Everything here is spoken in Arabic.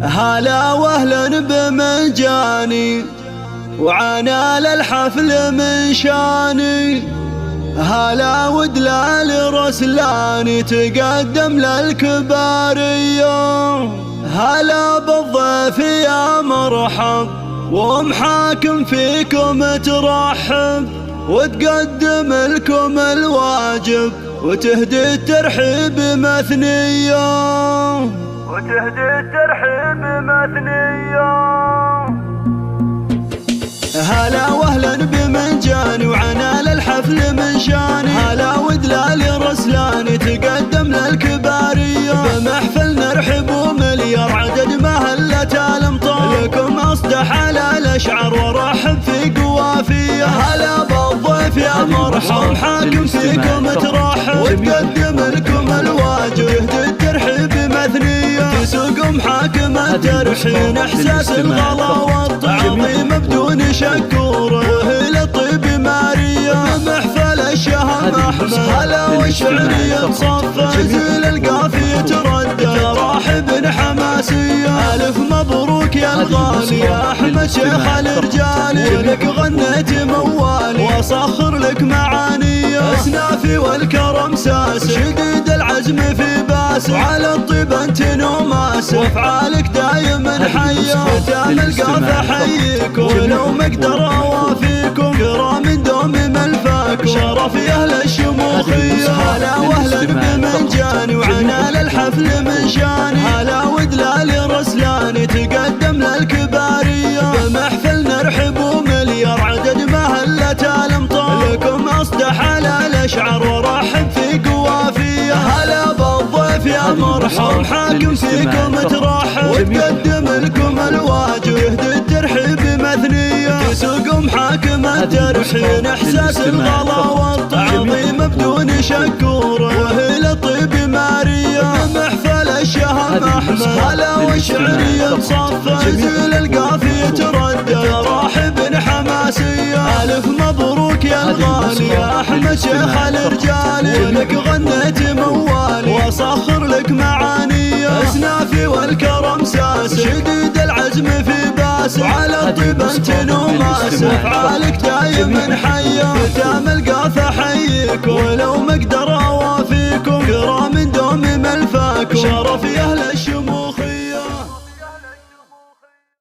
هلا واهلا بمجاني وعنا للحفل من شاني. هلا ودلال رسلاني تقدم للكبارية. هلا بالضيف يا مرحب ومحاكم فيكم ترحب وتقدم لكم الواجب وتهدي الترحيب مثنية. هلا واهلا بمجاني وعنا للحفل من شاني. هلا ودلال رسلاني تقدم للكبارية. بمحفل نرحب ومليار عدد مهلة الامطار لكم اصدح على الاشعار ورحب في قوافية. هلا بالضيف يا مرحب حاكم فيكم ترحب وتقدم لكم الواجب يهدي الترحيب مثنية. تسوق محاكم الترحين احساس الغلا والتعظيم بدون شكور وهي للطيب مارية. محفل الشهم احمد هلا والشعرية تصفى زل القافية تردد راحب حماسية. الف مبروك يا الغالي يا احمد شيخ الرجالي. لك غنيت موالي واصخر لك معاني. اسنافي والكرم ساسي شديد العزم في باس وعلى الطيب انت نوماس وافعالك دايما حيه. ختام القافة حييك ولو ما اقدر اوافيكم كرام دوم ملفاكم شرف يا اهل الشموخيه. هلا واهلا بمنجاني وعنا للحفل من شاني. هلا ودلال رسلاني تقدم للكباريه. بمحفل نرحب ومليار عدد مهلة الامطار لكم اصدح على الاشعار ورحب في قوافيه. هلا بالضيف يا مرحب حاكم فيكم ترحب وتقدم لكم الواجب يهدي الترحيب مثنية. تسوق محاكم الترحين احساس الغلا والتعظيم بدون شكور وهي للطيب مارية. محفل الشهم احمد هلا والشعرية تصفى زل القافية تردد راحب حماسية. الف مبروك يا الغالي يا احمد شيخ الرجالي. لك غنيت موالي واصخر لك معاني. اسنافي والكرم ساسي شديد العزم في باس وعلى الطيب انت نوماس افعالك دايما حيه. ختام القافة حييك ولو ما اقدر اوافيكم كرام دوم ملفاكم شرف يا اهل الشوق.